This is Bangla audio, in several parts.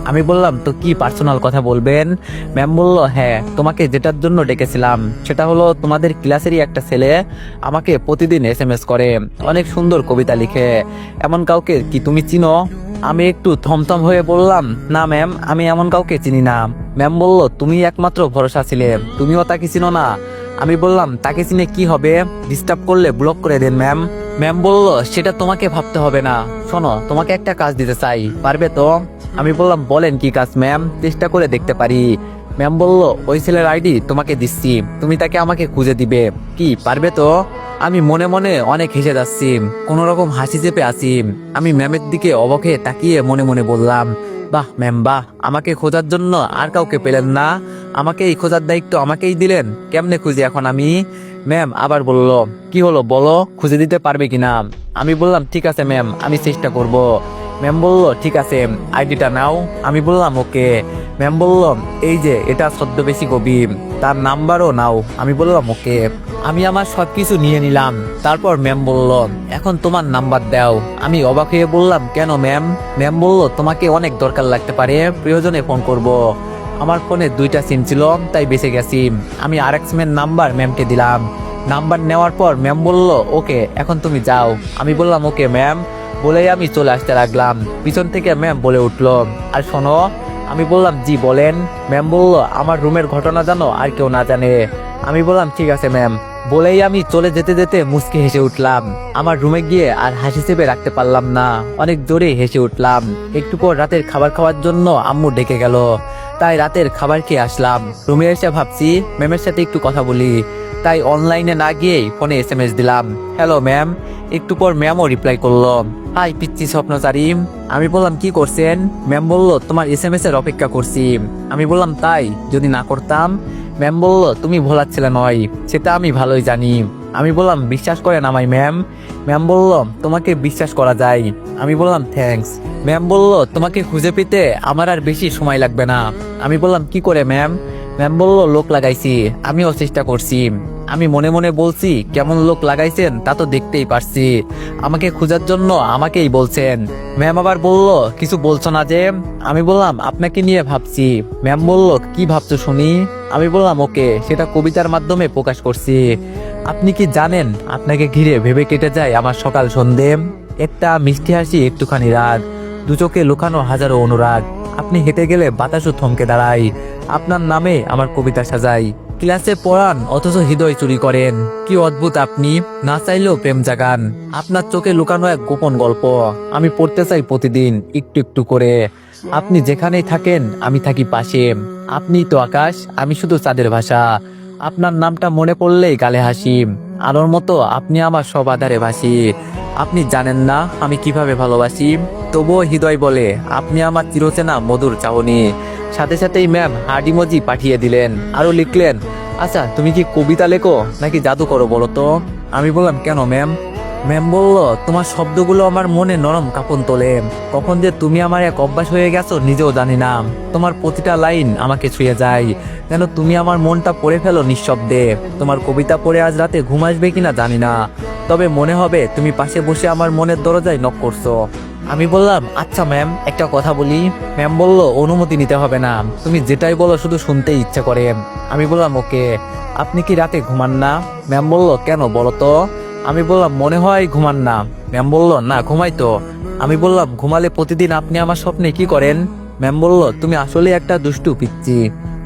আমি বললাম, তো কি পার্সোনাল কথা বলবেন? ম্যাম বলল, হ্যাঁ, তোমাকে যেটার জন্য ডেকেছিলাম সেটা হলো তোমাদের ক্লাসেরই একটা ছেলে আমাকে প্রতিদিন এসএমএস করে, অনেক সুন্দর কবিতা লিখে। এমন কাউকে কি তুমি চিনো? আমি একটু থমথম হয়ে বললাম, না ম্যাম, আমি এমন কাউকে চিনি না। ম্যাম বলল, তুমি একমাত্র ভরসা ছিলে, তুমিও তাকে চিনো না? আমি বললাম, তাকে চিনে কি হবে, ডিস্টার্ব করলে ব্লক করে দেন ম্যাম। ম্যাম বলল, সেটা তোমাকে ভাবতে হবে না। শোনো, তোমাকে একটা কাজ দিতে চাই, পারবে তো? আমি বললাম, বলেন কি কাজ ম্যাম, চেষ্টা করে দেখতে পারি। ম্যাম বলল, ওই ছেলের আইডি তোমাকে দিচ্ছি, তুমি তাকে আমাকে খুঁজে দিবে, কি পারবে তো? আমি মনে মনে অনেক হেসে যাচ্ছি, কোন রকম হাসি চেপে আছি। আমি ম্যামের দিকে অবাক হয়ে তাকিয়ে মনে মনে বললাম, বাহ ম্যাম বাহ, আমাকে খোঁজার জন্য আর কাউকে পেলেন না, আমাকে এই খোঁজার দায়িত্ব আমাকেই দিলেন। কেমনে খুঁজি এখন আমি? ম্যাম আবার বলল, কি হলো বলো, খুঁজে দিতে পারবে কিনা? আমি বললাম, ঠিক আছে ম্যাম, আমি চেষ্টা করব। ম্যাম বলল, ঠিক আছে, আইডিটা নাও। আমি বললাম, ওকে। ম্যাম বলল, এই যে এটা ছদ্মবেশী কবি, তার নাম্বারও নাও। আমি বললাম, ওকে। আমি আমার সবকিছু নিয়ে নিলাম। তারপর ম্যাম বলল, এখন তোমার নাম্বার দাও। আমি অবাক হয়ে বললাম, কেন ম্যাম? ম্যাম বলল, তোমাকে অনেক দরকার লাগতে পারে, প্রয়োজনে ফোন করব। আমার ফোনে 2টা সিম ছিল, তাই বেঁচে গেছি। আমি আরেক সিমের নাম্বার ম্যামকে দিলাম। নাম্বার নেওয়ার পর ম্যাম বলল, ওকে, এখন তুমি যাও। আমি বললাম, ওকে ম্যাম, বলেই আমি চলে আসতে লাগলাম। পিছন থেকে ম্যাম বলে উঠলো, আর শোনো। আমি বললাম, জি বলেন। ম্যাম বলল, আমার রুমের ঘটনা জানো আর কেউ না জানে। আমি বললাম, ঠিক আছে ম্যাম। বলেই আমি চলে যেতে যেতে মুচকি হেসে উঠলাম। আমার রুমে গিয়ে আর হাসি চেপে রাখতে পারলাম না, অনেক জোরে হেসে উঠলাম। একটু পর রাতের খাবার খাওয়ার জন্য আম্মু ডেকে গেল, তাই রাতের খাবার খেয়ে আসলাম। রুমে এসে ভাবছি ম্যামের সাথে একটু কথা বলি, তাই অনলাইনে না গিয়েই ফোনে এসএমএস দিলাম, হ্যালো ম্যাম। একটু পর ম্যামও রিপ্লাই করলো, হাই পিচ্ছি স্বপ্নচারী। আমি বললাম, কি করছেন? ম্যাম বলল, তোমার এসএমএস এর অপেক্ষা করছি। আমি বললাম, তাই? যদি না করতাম? ম্যাম বলল, তুমি ভোলার ছেলে নয়, সেটা আমি ভালোই জানি। আমি বললাম, বিশ্বাস করেন আমায় ম্যাম? ম্যাম বলল, তোমাকে বিশ্বাস করা যায়। আমি বললাম, থ্যাঙ্কস। ম্যাম বলল, তোমাকে খুঁজে পেতে আমার আর বেশি সময় লাগবে না। আমি বললাম, কি করে ম্যাম? ম্যাম বলল, লোক লাগাইছি, আমিও চেষ্টা করছি। আমি মনে মনে বলছি, কেমন লোক লাগাইছেন তা তো দেখতেই পারছি, আমাকে খোঁজার জন্য আমাকেই বলছেন। ম্যাম আবার বলল, কিছু বলছো না যে? আমি বললাম, আপনাকে নিয়ে ভাবছি। ম্যাম বলল, কি ভাবছো শুনি? আমি বললাম, ওকে, সেটা কবিতার মাধ্যমে প্রকাশ করছি। আপনি কি জানেন, আপনাকে ঘিরে ভেবে কেটে যায় আমার সকাল সন্ধে, একটা মিষ্টি হাসি, একটুখানি রাগ, দু চোখে লুকানো হাজারো অনুরাগ। আপনি হেঁটে গেলে বাতাসও থমকে দাঁড়ায়, আপনার নামে আমার কবিতা সাজাই। ক্লাসে পড়ান অথচ হৃদয় চুরি করেন, কি অদ্ভুত আপনি, না চাইলেও প্রেম জাগান। আপনার চোখে লুকানো এক গোপন গল্প আমি পড়তে চাই প্রতিদিন একটু একটু করে। আপনি যেখানেই থাকেন আমি থাকি পাশে, আপনি তো আকাশ, আমি শুধু চাঁদের ভাষা। আপনার নামটা মনে পড়লেই গালে হাসি, আলোর মতো আপনি আমার সব আধারে ভাসি। আপনি জানেন না আমি কিভাবে ভালোবাসি, তবুও হৃদয় বলে আপনি আমার চিরচেনা মধুর চাহনি। সাথে সাথেই ম্যাম হার্ড ইমোজি পাঠিয়ে দিলেন, আরো লিখলেন, আচ্ছা তুমি কি কবিতা লেখো নাকি জাদু করো বলো তো? আমি বললাম, কেন ম্যাম? ম্যাম বলল, তোমার শব্দগুলো আমার মনে নরম কাঁপন তোলে, কখন যে তুমি আমার এক অভ্যাস হয়ে গেছো নিজেও জানি না। তোমার প্রতিটা লাইন আমাকে ছুঁয়ে যায়, যেন তুমি আমার মনটা পড়ে ফেলো নিঃশব্দে। তোমার কবিতা পড়ে আজ রাতে ঘুম আসবে কিনা জানি না, তবে মনে হবে তুমি পাশে বসে আমার মনের দরজায় নক করছো। আমি বললাম, আচ্ছা ম্যাম, একটা কথা বলি। ম্যাম বলল, অনুমতি নিতে হবে না, তুমি যেটাই বলো শুধু শুনতেই ইচ্ছে করে। আমি বললাম, ওকে। আপনি কি রাতে ঘুমান না? ম্যাম বলল, কেন বলো তো? আমি বললাম, মনে হয় ঘুমান না। ম্যাম বলল, না ঘুমাই তো। আমি বললাম, ঘুমালে প্রতিদিন আপনি আমার স্বপ্নে কি করেন? ম্যাম বলল, তুমি আসলে একটা দুষ্টু পিচ্চি।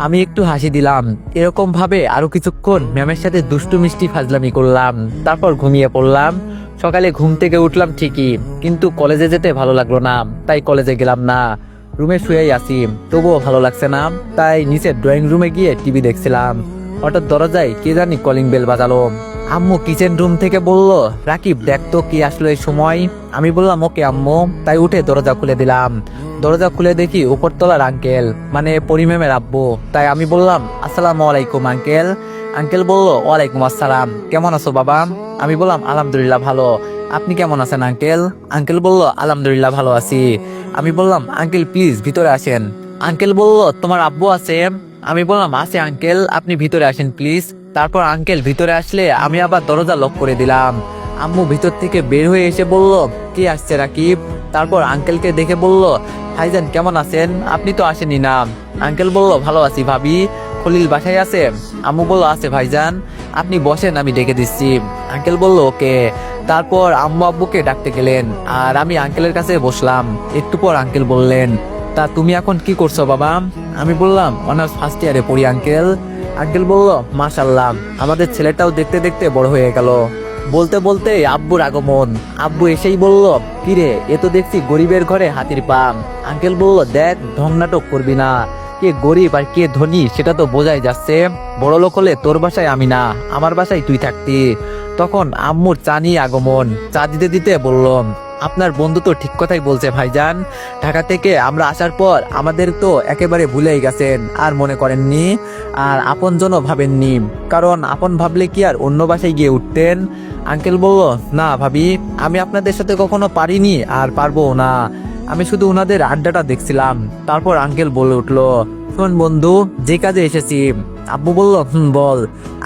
আমি একটু হাসি দিলাম। এরকম ভাবে আরো কিছুক্ষণ ম্যামের সাথে দুষ্টু মিষ্টি ফাজলামি করলাম, তারপর ঘুমিয়ে পড়লাম। সকালে ঘুম থেকে উঠলাম ঠিকই, কিন্তু কলেজে যেতে ভালো লাগলো না, তাই কলেজে গেলাম না। রুমে শুয়েই আছি, তবুও ভালো লাগছে না, তাই নিচে ড্রয়িং রুমে গিয়ে টিভি দেখছিলাম। হঠাৎ দরজায় কে জানি কলিং বেল বাজালো। আম্মু কিচেন রুম থেকে বলল, রাকিব দেখ তো কি আসলো এই সময়। আমি বললাম, ওকে আম্মু। তাই উঠে দরজা খুলে দিলাম। দরজা খুলে দেখি উপরতলার আঙ্কেল, মানে পরিমেমের আব্বু। তাই আমি বললাম, আসসালামু আলাইকুম আঙ্কেল। আঙ্কেল বলল, ওয়ালাইকুম আসসালাম, কেমন আছো বাবা? আমি বললাম, আলহামদুলিল্লাহ ভালো, আপনি কেমন আছেন আঙ্কেল? আঙ্কেল বলল, আলহামদুলিল্লাহ ভালো আছি। আমি বললাম, আঙ্কেল প্লিজ ভিতরে আসেন। আঙ্কেল বলল, তোমার আব্বু আছে? আমি বললাম, আছে আঙ্কেল, আপনি ভিতরে আসেন প্লিজ। তারপর আঙ্কেল ভিতরে আসলে আমি আবার দরজা লক করে দিলাম। আম্মু ভিতর থেকে বের হয়ে এসে বলল, কে আসছে রাকিব? তারপর আঙ্কেলকে দেখে বলল, ভাইজান কেমন আছেন? আপনি তো আসেনি না। আঙ্কেল বলল, ভালো আছি ভাবি। খলিল বাসায় আছে? আম্মু বলল, আছে ভাইজান, আপনি বসেন, আমি ডেকে দিচ্ছি। আঙ্কেল বলল, ওকে। তারপর আম্মু আব্বুকে ডাকতে গেলেন আর আমি আঙ্কেলের কাছে বসলাম। একটু পর আঙ্কেল বললেন, তা তুমি এখন কি করছো বাবা? আমি বললাম, অনার্স ফার্স্ট ইয়ারে পড়ি আঙ্কেল। আঙ্কেল বলল, মাশাআল্লাহ, আমাদের ছেলেটাও দেখতে দেখতে বড় হয়ে গেল। বলতে বলতে আব্বুর আগমন। আব্বু এসেই বলল, কিরে, এ তো দেখছি গরিবের ঘরে হাতির পাম। আঙ্কেল বলল, দেখ, ঢং নাটক করবি না, কে গরিব আর কে ধনী সেটা তো বোঝাই যাচ্ছে। বড় লোক হলে তোর বাসায় আমি না, আমার বাসায় তুই থাকতি। তখন আম্মুর চা নিয়ে আগমন। চা দিতে দিতে বলল, আপনার বন্ধু তো ঠিক কথাই বলছে ভাইজান। ঢাকা থেকে আমরা আসার পর আমাদের তো একেবারে ভুলেই গেছেন, আর মনে করেননি, আর আপনজনও ভাবেননি। কারণ আপন ভাবলে কি আর অন্য বাসায় গিয়ে উঠতেন? আঙ্কেল বলল, না ভাবি, আমি আপনাদের সাথে কখনো পারিনি আর পারবো না। আমি শুধু ওনাদের আড্ডাটা দেখছিলাম। তারপর আঙ্কেল বলে উঠলো, শোন বন্ধু, যে কাজে এসেছি। আব্বু বলল, বল।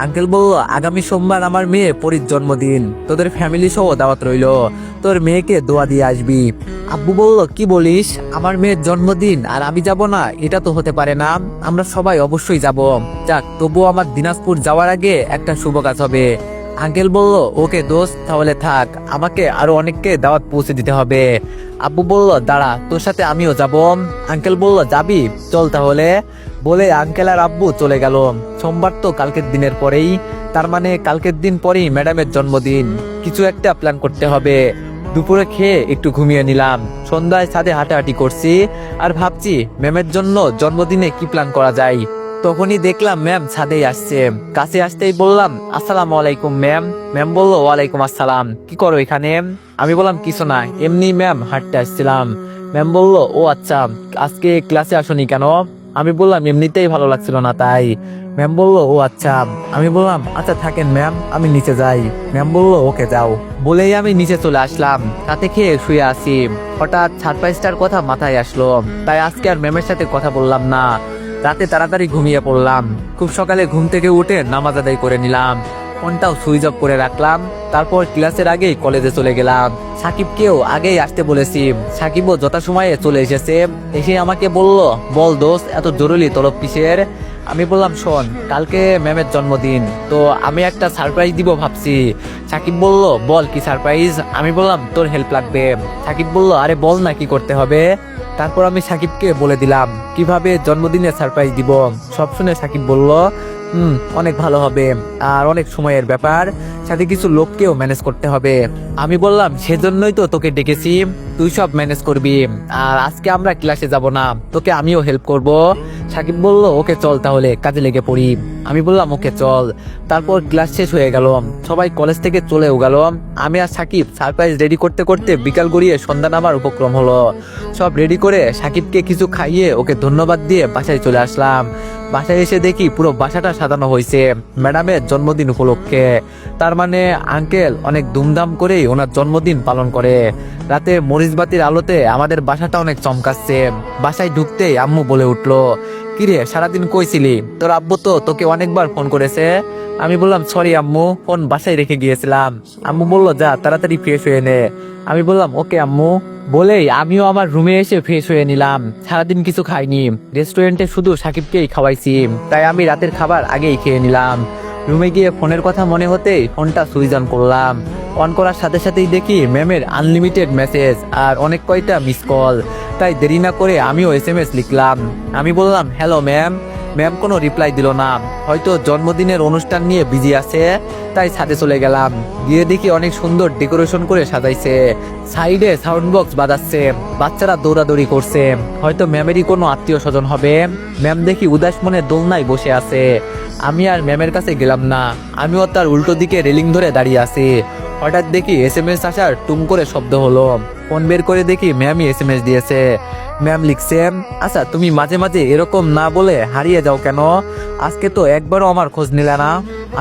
আঙ্কেল বলল, আগামী সোমবার আমার মেয়ে পরীর জন্মদিন, তোদের ফ্যামিলি সহ দাওয়াত রইলো, তোর মেয়েকে দোয়া দিয়ে আসবি। আব্বু বলল, কি বলিস? আমার মেয়ের জন্মদিন আর আমি যাব না? এটা তো হতে পারে না, আমরা সবাই অবশ্যই যাব। যাক, তবুও আমার দিনাজপুর যাওয়ার আগে একটা শুভ কাজ হবে। আঙ্কেল বলল, ওকে দোস্ত, তাহলে থাক, আমাকে আরো অনেককে দাওয়াত পৌঁছে দিতে হবে। আব্বু বলল, দাঁড়া, তোর সাথে আমিও যাব। আঙ্কেল বলল, যাবি? চল তাহলে। বলে আঙ্কেল আর আব্বু চলে গেল। সোমবার তো কালকের দিনের পরেই, তার মানে কালকের দিন পরেই ম্যাডামের জন্মদিন। কিছু একটা প্ল্যান করতে হবে। দুপুরে খেয়ে একটু ঘুমিয়ে নিলাম। সন্ধ্যায় ছাদে হাঁটাহাঁটি করছি আর ভাবছি ম্যামের জন্য জন্মদিনে কি প্ল্যান করা যায়। তখনই দেখলাম ম্যাম ছাদেই আসছে। কাছে আসতেই বললাম, আসসালামু আলাইকুম ম্যাম। ম্যাম বলল, ওয়ালাইকুম আসসালাম। কি করো এখানে? আমি বললাম, কিছু না, এমনি ম্যাম হাঁটতে আসছিলাম। ম্যাম বলল, ও আচ্ছা, আজকে ক্লাসে আসোনি কেন? আমি বললাম, এমনিতেই ভালো লাগছিল না তাই। ম্যাম বলল, ও আচ্ছা। আমি বললাম, আচ্ছা থাকেন ম্যাম, আমি নিচে যাই। ম্যাম বলল, ওকে যাও। বলেই আমি নিচে চলে আসলাম। রাতে খেয়ে শুয়ে আছি। হঠাৎ সারপ্রাইজটার কথা মাথায় আসলো, তাই আজকে আর ম্যামের সাথে কথা বললাম না। রাতে তাড়াতাড়ি ঘুমিয়ে পড়লাম। খুব সকালে ঘুম থেকে উঠে নামাজ আদায় করে নিলাম। ফোনটাও সুইচ অফ করে রাখলাম। তারপর ক্লাসের আগেই কলেজে চলে গেলাম। সাকিবকেও আগেই আসতে বলেছি। সাকিবও যথাসময়ে চলে এসেছে। এসে আমাকে বলল, বল দোস্ত, এত জরুরি তলব কিসের? আমি বললাম, শোন, কালকে ম্যামের জন্মদিন, তো আমি একটা সারপ্রাইজ দিব ভাবছি। সাকিব বলল, বল কি সারপ্রাইজ? আমি বললাম, তোর হেল্প লাগবে। সাকিব বলল, আরে বল না, কি করতে হবে? তারপর আমি সাকিবকে বলে দিলাম কিভাবে জন্মদিনে সারপ্রাইজ দিব। সব শুনে সাকিব বলল, অনেক ভালো হবে, আর অনেক সময়ের ব্যাপার, সাথে কিছু লোককেও ম্যানেজ করতে হবে। আমি বললাম, সেজন্যই তো তোকে ডেকেছি, তুই সব ম্যানেজ করবি। আর আজকে আমরা ক্লাসে যাব না, তোকে আমিও হেল্প করব। সাকিব বলল, ওকে চল তাহলে কাজে লেগে পড়ি। আমি বললাম, ওকে চল। তারপর ক্লাস শেষ হয়ে গেল, সবাই কলেজ থেকে চলেও গেল। আমি আর সাকিব সারপ্রাইজ রেডি করতে করতে বিকাল গড়িয়ে সন্ধ্যা নামার উপক্রম হলো। সব রেডি করে সাকিবকে কিছু খাইয়ে ওকে ধন্যবাদ দিয়ে বাসায় চলে আসলাম। বাসায় এসে দেখি পুরো বাসাটা সাজানো হয়েছে ম্যাডামের জন্মদিন উপলক্ষে। তার মানে আঙ্কেল অনেক ধুমধাম করেই ওনার জন্মদিন পালন করে। রাতে মরিচবাতির আলোতে আমাদের বাসাটা অনেক চমকাচ্ছে। বাসায় ঢুকতেই আম্মু বলে উঠলো, কিরে, সারাদিন কই ছিলি? তোর আব্বু তো তোকে অনেকবার ফোন করেছে। আমি বললাম, সরি আম্মু, ফোন বাসায় রেখে গিয়েছিলাম। আম্মু বলল, যা তাড়াতাড়ি ফ্রেশ হয়ে নে। আমি বললাম, ওকে আম্মু। বলেই আমিও আমার রুমে এসে ফ্রেশ হয়ে নিলাম। সারাদিন কিছু খাইনি, রেস্টুরেন্টে শুধু সাকিবকেই খাওয়াইছি, তাই আমি রাতের খাবার আগেই খেয়ে নিলাম। রুমে গিয়ে ফোনের কথা মনে হতেই ফোনটা সুইচ অন করলাম। অন করার সাথে সাথেই দেখি ম্যামের আনলিমিটেড মেসেজ আর অনেক কয়টা মিস কল। তাই দেরি না করে আমিও SMS লিখলাম। আমি বললাম, হ্যালো ম্যাম। ম্যাম কোনো রিপ্লাই দিল না, হয়তো জন্মদিনের অনুষ্ঠান নিয়ে বিজি আছে। তাই ছাদে চলে গেলাম। গিয়ে দেখি অনেক সুন্দর ডেকোরেশন করে সাজাইছে। সাইডে সাউন্ড বক্স বাজাচ্ছে, বাচ্চারা দৌড়াদৌড়ি করছে, হয়তো ম্যামেরই কোনো আত্মীয় স্বজন হবে। ম্যাম দেখি উদাস মনে দোলনায় বসে আছে। আমি আর ম্যামের কাছে গেলাম না, আমিও তার উল্টো দিকে রেলিং ধরে দাঁড়িয়ে আছি। হঠাৎ দেখি SMS আসার টুম করে শব্দ হলো। ফোন বের করে দেখি ম্যামই SMS দিয়েছে। ম্যাম লিখছে, আচ্ছা তুমি মাঝে মাঝে এরকম না বলে হারিয়ে যাও কেন? আজকে তো একবারও আমার খোঁজ নিলে না।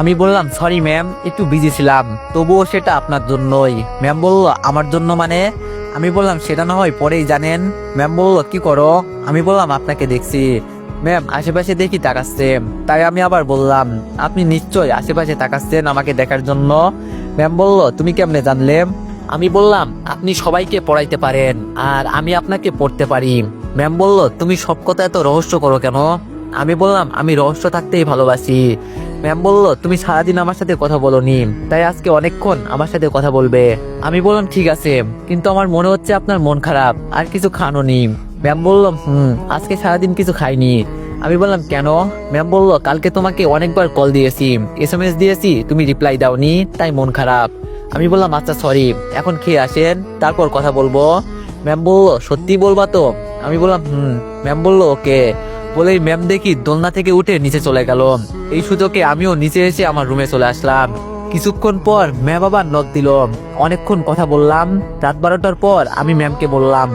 আমি বললাম, সরি ম্যাম, একটু বিজি ছিলাম, তবুও সেটা আপনার জন্যই। ম্যাম বলল, আমার জন্য মানে? আমি বললাম, সেটা না হয় পরেই জানেন। ম্যাম বলল, কি করো? আমি বললাম, আপনাকে দেখছি। ম্যাম আশেপাশে দেখি তাকাচ্ছে, তাই আমি আবার বললাম, আপনি নিশ্চয়ই আশেপাশে তাকাচ্ছেন আমাকে দেখার জন্য। ম্যাম বলল, তুমি কেমনে জানলে? আমি বললাম, আপনি সবাইকে পড়াইতে পারেন আর আমি আপনাকে পড়তে পারি। ম্যাম বলল, তুমি সব কথা এত রহস্য করো কেন? আমি বললাম, আমি রহস্য থাকতেই ভালোবাসি। ম্যাম বলল, তুমি সারাদিন আমার সাথে কথা বলোনি, তাই আজকে অনেকক্ষণ আমার সাথে কথা বলবে। আমি বললাম, ঠিক আছে, কিন্তু আমার মনে হচ্ছে আপনার মন খারাপ, আর কিছু খানোনি। ম্যাম বলল, আজকে সারাদিন কিছু খাইনি। আমি বললাম, কেন? ম্যাম বলল, কালকে তোমাকে অনেকবার কল দিয়েছি, এসএমএস দিয়েছি, তুমি রিপ্লাই দাওনি, তাই মন খারাপ। আমি বললাম, আচ্ছা সরি, এখন খেয়ে আসেন, তারপর কথা বলবো। ম্যাম বলল, সত্যি বলবা তো? আমি বললাম, ম্যাম বলল, ওকে। বলেই ম্যাম দেখি দোলনা থেকে উঠে নিচে চলে গেল। এই সুযোগে আমিও নিচে এসে আমার রুমে চলে আসলাম। কিছুক্ষণ পর ম্যাম আবার নক দিল। অনেকক্ষণ কথা বললাম। রাত 12টার পর আমি ম্যামকে বললাম,